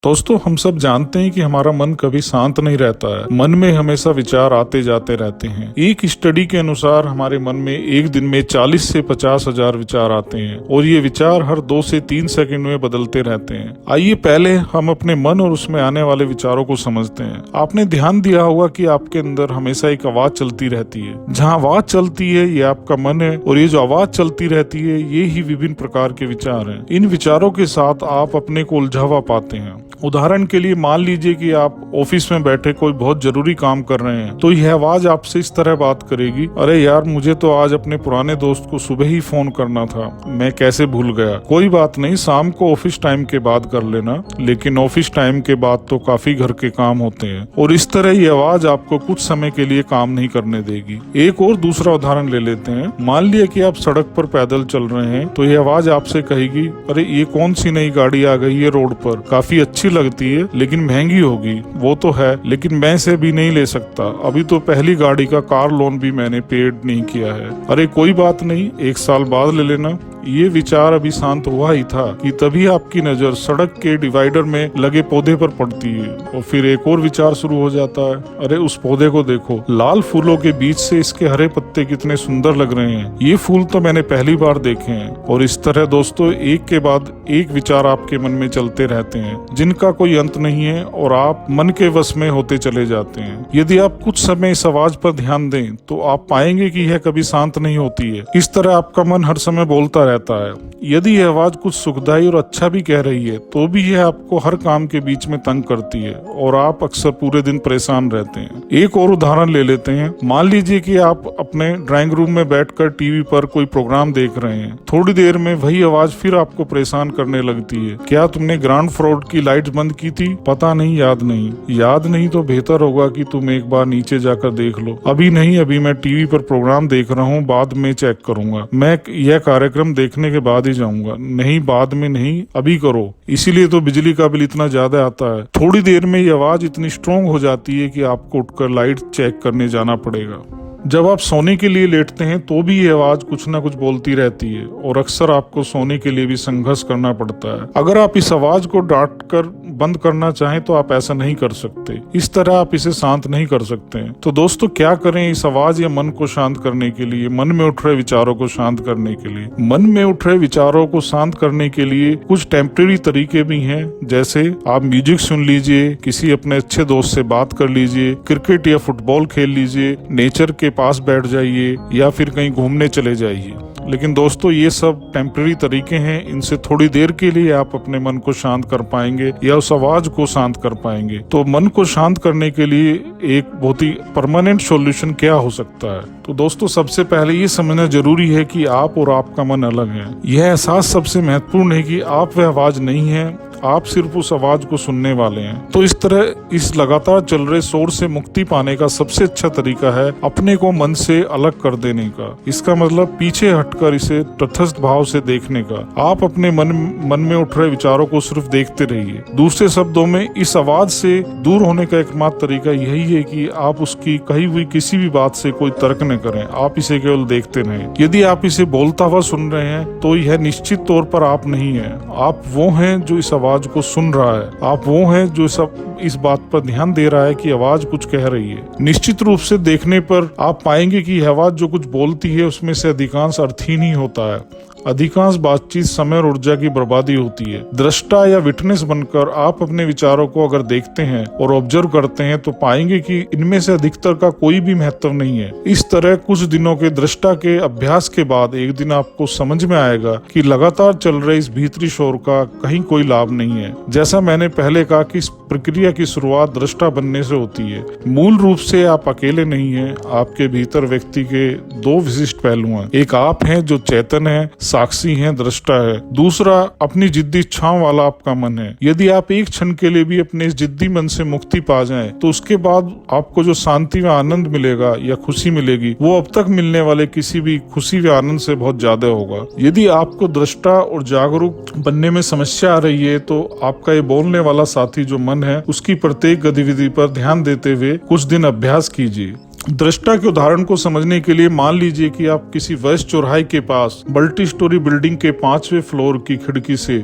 दोस्तों, हम सब जानते हैं कि हमारा मन कभी शांत नहीं रहता है। मन में हमेशा विचार आते जाते रहते हैं। एक स्टडी के अनुसार हमारे मन में एक दिन में 40 से 50 हजार विचार आते हैं और ये विचार हर 2 से 3 सेकंड में बदलते रहते हैं। आइए पहले हम अपने मन और उसमें आने वाले विचारों को समझते हैं। आपने ध्यान दिया होगा कि आपके अंदर हमेशा एक आवाज चलती रहती है। जहाँ आवाज चलती है ये आपका मन है और ये जो आवाज चलती रहती है ये ही विभिन्न प्रकार के विचार हैं। इन विचारों के साथ आप अपने को उलझा हुआ पाते हैं। उदाहरण के लिए मान लीजिए कि आप ऑफिस में बैठे कोई बहुत जरूरी काम कर रहे हैं, तो यह आवाज आपसे इस तरह बात करेगी, अरे यार मुझे तो आज अपने पुराने दोस्त को सुबह ही फोन करना था, मैं कैसे भूल गया। कोई बात नहीं, शाम को ऑफिस टाइम के बाद कर लेना, लेकिन ऑफिस टाइम के बाद तो काफी घर के काम होते हैं। और इस तरह ये आवाज आपको कुछ समय के लिए काम नहीं करने देगी। एक और दूसरा उदाहरण ले लेते हैं। मान लिया कि आप सड़क पर पैदल चल रहे हैं, तो ये आवाज आपसे कहेगी, अरे ये कौन सी नई गाड़ी आ गई है रोड पर, काफी अच्छी लगती है लेकिन महंगी होगी। वो तो है लेकिन मैं इसे भी नहीं ले सकता, अभी तो पहली गाड़ी का कार लोन भी मैंने पेड नहीं किया है। अरे कोई बात नहीं, 1 साल बाद ले लेना। ये विचार अभी शांत हुआ ही था कि तभी आपकी नजर सड़क के डिवाइडर में लगे पौधे पर पड़ती है और फिर एक और विचार शुरू हो जाता है, अरे उस पौधे को देखो, लाल फूलों के बीच से इसके हरे पत्ते कितने सुंदर लग रहे हैं, ये फूल तो मैंने पहली बार देखे हैं। और इस तरह दोस्तों एक के बाद एक विचार आपके मन में चलते रहते हैं जिनका कोई अंत नहीं है और आप मन के वश में होते चले जाते हैं। यदि आप कुछ समय इस आवाज पर ध्यान दें तो आप पाएंगे कि यह कभी शांत नहीं होती है। इस तरह आपका मन हर समय बोलता रहता है। यदि यह आवाज कुछ सुखदायी और अच्छा भी कह रही है तो भी यह आपको हर काम के बीच में तंग करती है और आप अक्सर पूरे दिन परेशान रहते हैं। एक और उदाहरण ले लेते हैं। मान लीजिए कि आप अपने ड्राइंग रूम में बैठकर टीवी पर कोई प्रोग्राम देख रहे हैं। थोड़ी देर में वही आवाज फिर आपको परेशान करने लगती है, क्या तुमने ग्राउंड फ्लोर की लाइट्स बंद की थी? पता नहीं, याद नहीं। याद नहीं तो बेहतर होगा कि तुम एक बार नीचे जाकर देख लो। अभी नहीं, अभी मैं टीवी पर प्रोग्राम देख रहा हूँ, बाद में चेक करूंगा। मैं यह कार्यक्रम देखने के बाद ही जाऊंगा। नहीं, बाद में नहीं, अभी करो। इसीलिए तो बिजली का बिल इतना ज्यादा आता है। थोड़ी देर में ये आवाज इतनी स्ट्रॉन्ग हो जाती है कि आपको उठकर लाइट चेक करने जाना पड़ेगा। जब आप सोने के लिए लेटते हैं तो भी ये आवाज कुछ ना कुछ बोलती रहती है और अक्सर आपको सोने के लिए भी संघर्ष करना पड़ता है। अगर आप इस आवाज को डांट कर बंद करना चाहें तो आप ऐसा नहीं कर सकते। इस तरह आप इसे शांत नहीं कर सकते हैं। तो दोस्तों क्या करें इस आवाज या मन को शांत करने के लिए, मन में उठ रहे विचारों को शांत करने के लिए? मन में उठ रहे विचारों को शांत करने के लिए कुछ टेम्परेरी तरीके भी हैं, जैसे आप म्यूजिक सुन लीजिए, किसी अपने अच्छे दोस्त से बात कर लीजिए, क्रिकेट या फुटबॉल खेल लीजिए, नेचर के पास बैठ जाइए या फिर कहीं घूमने चले जाइए। लेकिन दोस्तों ये सब टेम्परेरी तरीके हैं, इनसे थोड़ी देर के लिए आप अपने मन को शांत कर पाएंगे या उस आवाज को शांत कर पाएंगे। तो मन को शांत करने के लिए एक बहुत ही परमानेंट सॉल्यूशन क्या हो सकता है? तो दोस्तों सबसे पहले ये समझना जरूरी है कि आप और आपका मन अलग है। यह एहसास सबसे महत्वपूर्ण है कि आप वह आवाज नहीं है, आप सिर्फ उस आवाज को सुनने वाले हैं। तो इस तरह इस लगातार चल रहे शोर से मुक्ति पाने का सबसे अच्छा तरीका है अपने को मन से अलग कर देने का। इसका मतलब पीछे हटकर इसे तटस्थ भाव से देखने का। आप अपने मन में उठ रहे विचारों को सिर्फ देखते रहिए। दूसरे शब्दों में इस आवाज से दूर होने का एकमात्र तरीका यही है कि आप उसकी कही हुई किसी भी बात से कोई तर्क न करें, आप इसे केवल देखते रहें। यदि आप इसे बोलता हुआ सुन रहे हैं तो यह निश्चित तौर पर आप नहीं है। आप वो हैं जो इस आवाज को सुन रहा है। आप वो हैं जो सब इस बात पर ध्यान दे रहा है कि आवाज कुछ कह रही है। निश्चित रूप से देखने पर आप पाएंगे कि यह आवाज जो कुछ बोलती है उसमें से अधिकांश अर्थहीन ही होता है। अधिकांश बातचीत समय और ऊर्जा की बर्बादी होती है। दृष्टा या विटनेस बनकर आप अपने विचारों को अगर देखते हैं और ऑब्जर्व करते हैं तो पाएंगे कि इनमें से अधिकतर का कोई भी महत्व नहीं है। इस तरह कुछ दिनों के दृष्टा के अभ्यास के बाद एक दिन आपको समझ में आएगा कि लगातार चल रहे इस भीतरी शोर का कहीं कोई लाभ नहीं है। जैसा मैंने पहले कहा कि इस प्रक्रिया की शुरुआत दृष्टा बनने से होती है। मूल रूप से आप अकेले नहीं हैं। आपके भीतर व्यक्ति के 2 विशिष्ट पहलू हैं। एक आप हैं जो चेतन है, साक्षी है, दृष्टा है। दूसरा अपनी जिद्दी इच्छाओं वाला आपका मन है। यदि आप एक क्षण के लिए भी अपने इस जिद्दी मन से मुक्ति पा जाएं, तो उसके बाद आपको जो शांति व आनंद मिलेगा या खुशी मिलेगी वो अब तक मिलने वाले किसी भी खुशी व आनंद से बहुत ज्यादा होगा। यदि आपको दृष्टा और जागरूक बनने में समस्या आ रही है तो आपका ये बोलने वाला साथी जो मन है उसकी प्रत्येक गतिविधि पर ध्यान देते हुए कुछ दिन अभ्यास कीजिए। दृष्टा के उदाहरण को समझने के लिए मान लीजिए कि आप किसी व्यस्त चौराहे के पास मल्टी स्टोरी बिल्डिंग के 5वें फ्लोर की खिड़की से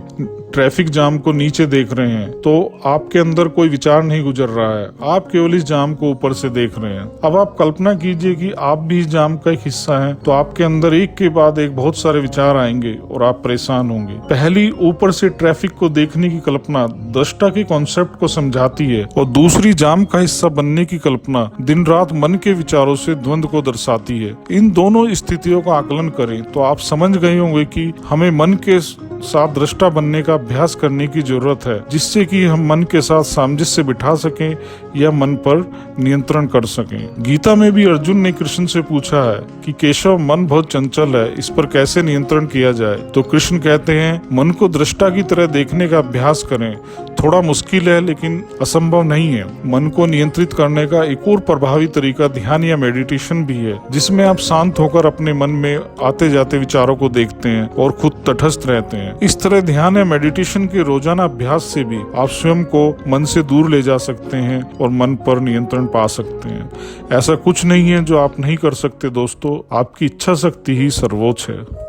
ट्रैफिक जाम को नीचे देख रहे हैं तो आपके अंदर कोई विचार नहीं गुजर रहा है, आप केवल इस जाम को ऊपर से देख रहे हैं। अब आप कल्पना कीजिए कि आप भी इस जाम का एक हिस्सा हैं, तो आपके अंदर एक के बाद एक बहुत सारे विचार आएंगे और आप परेशान होंगे। पहली ऊपर से ट्रैफिक को देखने की कल्पना दृष्टा के कॉन्सेप्ट को समझाती है और दूसरी जाम का हिस्सा बनने की कल्पना दिन रात मन के विचारों से द्वंद्व को दर्शाती है। इन दोनों स्थितियों का आकलन करें तो आप समझ गए होंगे कि हमें मन के साथ दृष्टा बनने का अभ्यास करने की जरूरत है, जिससे कि हम मन के साथ सामंजस्य बिठा सकें या मन पर नियंत्रण कर सकें। गीता में भी अर्जुन ने कृष्ण से पूछा है कि केशव, मन बहुत चंचल है, इस पर कैसे नियंत्रण किया जाए? तो कृष्ण कहते हैं, मन को दृष्टा की तरह देखने का अभ्यास करें। थोड़ा मुश्किल है लेकिन असंभव नहीं है। मन को नियंत्रित करने का एक और प्रभावी तरीका ध्यान या मेडिटेशन भी है, जिसमें आप शांत होकर अपने मन में आते जाते विचारों को देखते हैं और खुद तटस्थ रहते हैं। इस तरह ध्यान या मेडिटेशन के रोजाना अभ्यास से भी आप स्वयं को मन से दूर ले जा सकते हैं और मन पर नियंत्रण पा सकते हैं। ऐसा कुछ नहीं है जो आप नहीं कर सकते दोस्तों, आपकी इच्छा शक्ति ही सर्वोच्च है।